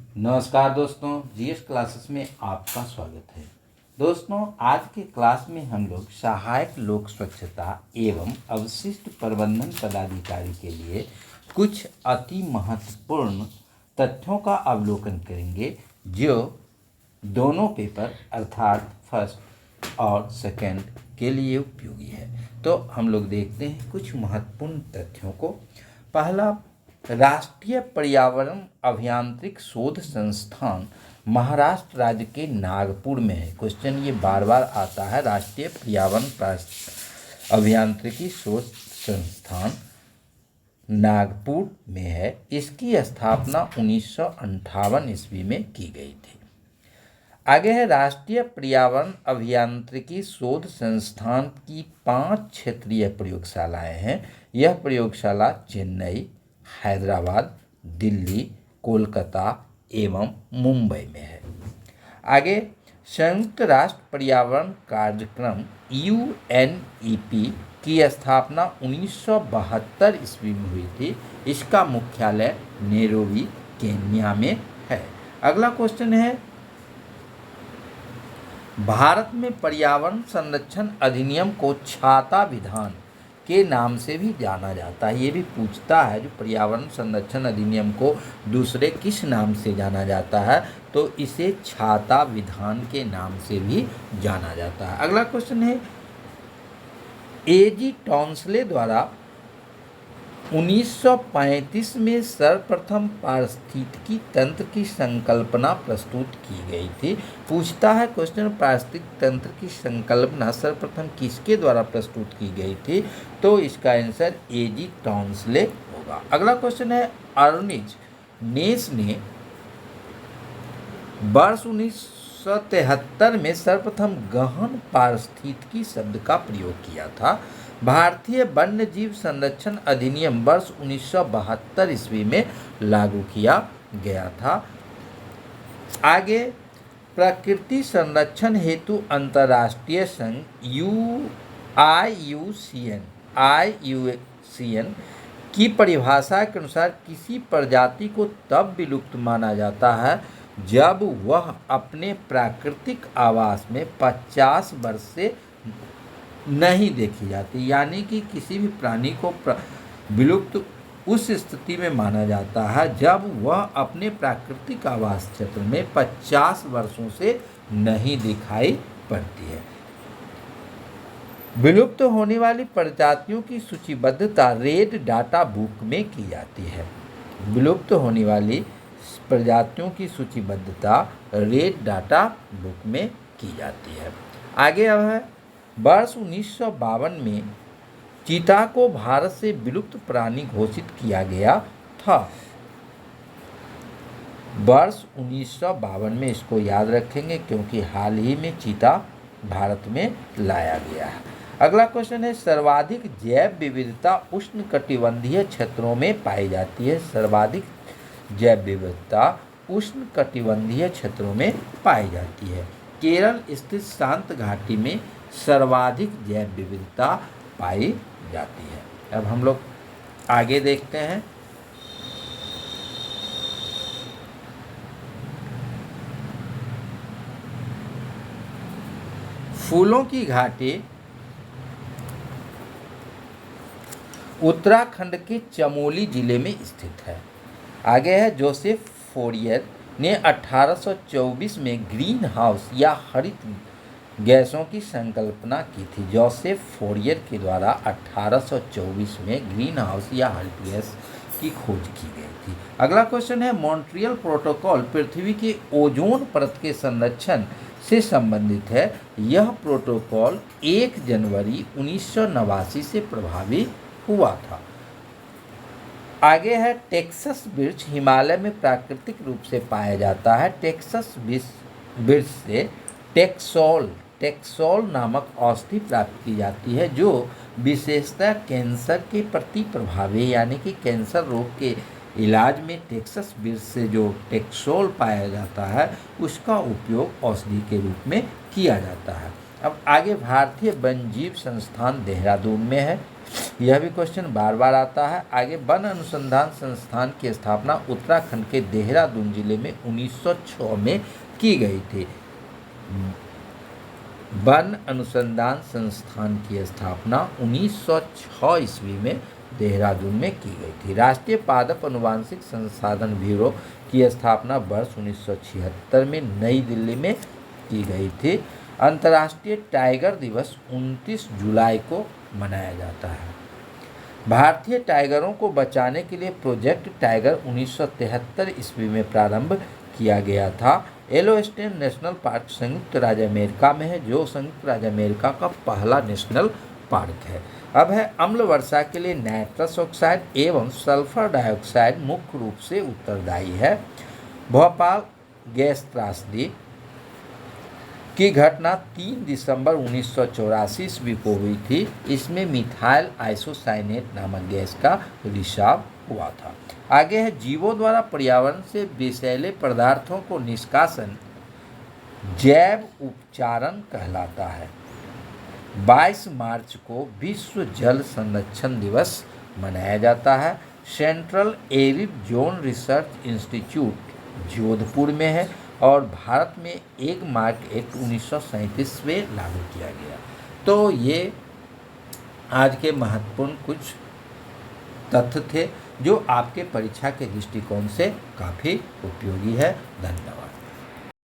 नमस्कार दोस्तों, GS classes में आपका स्वागत है। दोस्तों, आज के क्लास में हम लोग सहायक लोक स्वच्छता एवं अवशिष्ट प्रबंधन पदाधिकारी के लिए कुछ अति महत्वपूर्ण तथ्यों का अवलोकन करेंगे जो दोनों पेपर अर्थात फर्स्ट और सेकंड के लिए उपयोगी है। तो हम लोग देखते हैं कुछ महत्वपूर्ण तथ्यों को। पहला, राष्ट्रीय पर्यावरण अभियांत्रिक शोध संस्थान महाराष्ट्र राज्य के नागपुर में है। क्वेश्चन ये बार बार आता है। राष्ट्रीय पर्यावरण अभियांत्रिकी शोध संस्थान नागपुर में है। इसकी स्थापना 1958 ईस्वी में की गई थी। आगे है, राष्ट्रीय पर्यावरण अभियांत्रिकी शोध संस्थान की 5 क्षेत्रीय प्रयोगशालाएं हैं। यह प्रयोगशाला चेन्नई, हैदराबाद, दिल्ली, कोलकाता एवं मुंबई में है। आगे, संयुक्त राष्ट्र पर्यावरण कार्यक्रम UNEP की स्थापना 1972 ईस्वी में हुई थी। इसका मुख्यालय नैरोबी, केन्या में है। अगला क्वेश्चन है, भारत में पर्यावरण संरक्षण अधिनियम को छाता विधान के नाम से भी जाना जाता है। ये भी पूछता है, जो पर्यावरण संरक्षण अधिनियम को दूसरे किस नाम से जाना जाता है, तो इसे छाता विधान के नाम से भी जाना जाता है। अगला क्वेश्चन है, AG टॉन्सले द्वारा 1935 में सर्वप्रथम पारिस्थितिकी तंत्र की संकल्पना प्रस्तुत की गई थी। पूछता है क्वेश्चन, पारिस्थितिकी तंत्र की संकल्पना सर्वप्रथम किसके द्वारा प्रस्तुत की गई थी, तो इसका आंसर AG टॉन्सले होगा। अगला क्वेश्चन है, अर्निज नेस ने वर्ष 1973 में सर्वप्रथम गहन पारिस्थितिकी शब्द का प्रयोग किया था। भारतीय वन्य जीव संरक्षण अधिनियम वर्ष 1972 ईस्वी में लागू किया गया था। आगे, प्रकृति संरक्षण हेतु अंतर्राष्ट्रीय संघ IUCN की परिभाषा के अनुसार किसी प्रजाति को तब विलुप्त माना जाता है जब वह अपने प्राकृतिक आवास में 50 वर्ष से नहीं देखी जाती। यानी कि किसी भी प्राणी को विलुप्त उस स्थिति में माना जाता है जब वह अपने प्राकृतिक आवास क्षेत्र में 50 वर्षों से नहीं दिखाई पड़ती है। विलुप्त होने वाली प्रजातियों की सूचीबद्धता रेड डाटा बुक में की जाती है। विलुप्त होने वाली प्रजातियों की सूचीबद्धता रेड डाटा बुक में की जाती है। आगे अब है, वर्ष 1952 में चीता को भारत से विलुप्त प्राणी घोषित किया गया था। वर्ष 1952 में, इसको याद रखेंगे क्योंकि हाल ही में चीता भारत में लाया गया है। अगला क्वेश्चन है, सर्वाधिक जैव विविधता उष्णकटिबंधीय क्षेत्रों में पाई जाती है। सर्वाधिक जैव विविधता उष्णकटिबंधीय क्षेत्रों में पाई जाती है। केरल स्थित शांत घाटी में सर्वाधिक जैव विविधता पाई जाती है। अब हम लोग आगे देखते हैं। फूलों की घाटी उत्तराखंड के चमोली जिले में स्थित है। आगे है, जोसेफ फोरियर ने 1824 में ग्रीन हाउस या हरित गैसों की संकल्पना की थी। जोसेफ फोरियर के द्वारा 1824 में ग्रीन हाउस या हरित गैस की खोज की गई थी। अगला क्वेश्चन है, मॉन्ट्रियल प्रोटोकॉल पृथ्वी के ओजोन परत के संरक्षण से संबंधित है। यह प्रोटोकॉल 1 जनवरी 1989 से प्रभावी हुआ था। आगे है, टेक्सास वृक्ष हिमालय में प्राकृतिक रूप से पाया जाता है। टेक्सास वृक्ष से टेक्सोल नामक औषधि प्राप्त की जाती है, जो विशेषतः कैंसर के प्रति प्रभावी, यानी कि कैंसर रोग के इलाज में टेक्सास वृक्ष से जो टेक्सोल पाया जाता है उसका उपयोग औषधि के रूप में किया जाता है। अब आगे, भारतीय वन्यजीव संस्थान देहरादून में है। यह भी क्वेश्चन बार बार आता है। आगे, वन अनुसंधान संस्थान की स्थापना उत्तराखंड के देहरादून जिले में 1906 में की गई थी। वन अनुसंधान संस्थान की स्थापना 1906 ईस्वी में देहरादून में की गई थी। राष्ट्रीय पादप अनुवांशिक संसाधन ब्यूरो की स्थापना वर्ष 1976 में नई दिल्ली में की गई थी। अंतर्राष्ट्रीय टाइगर दिवस 29 जुलाई को मनाया जाता है। भारतीय टाइगरों को बचाने के लिए प्रोजेक्ट टाइगर 1973 ईस्वी में प्रारंभ किया गया था। येलोस्टोन नेशनल पार्क संयुक्त राज्य अमेरिका में है, जो संयुक्त राज्य अमेरिका का पहला नेशनल पार्क है। अब है अम्ल वर्षा के लिए नाइट्रस ऑक्साइड एवं सल्फर डाइऑक्साइड मुख्य रूप से उत्तरदायी है। भोपाल गैस त्रासदी की घटना 3 दिसंबर 1984 ईस्वी को हुई थी। इसमें मिथाइल आइसोसाइनेट नामक गैस का रिसाव हुआ था। आगे है जीवों द्वारा पर्यावरण से विषैले पदार्थों को निष्कासन जैव उपचारण कहलाता है। 22 मार्च को विश्व जल संरक्षण दिवस मनाया जाता है। Central arid zone research institute Jodhpur में है और भारत में 1 मार्च एक्ट 1937 में लागू किया गया। तो ये आज के महत्वपूर्ण कुछ तथ्य थे जो आपके परीक्षा के दृष्टिकोण से काफ़ी उपयोगी है। धन्यवाद।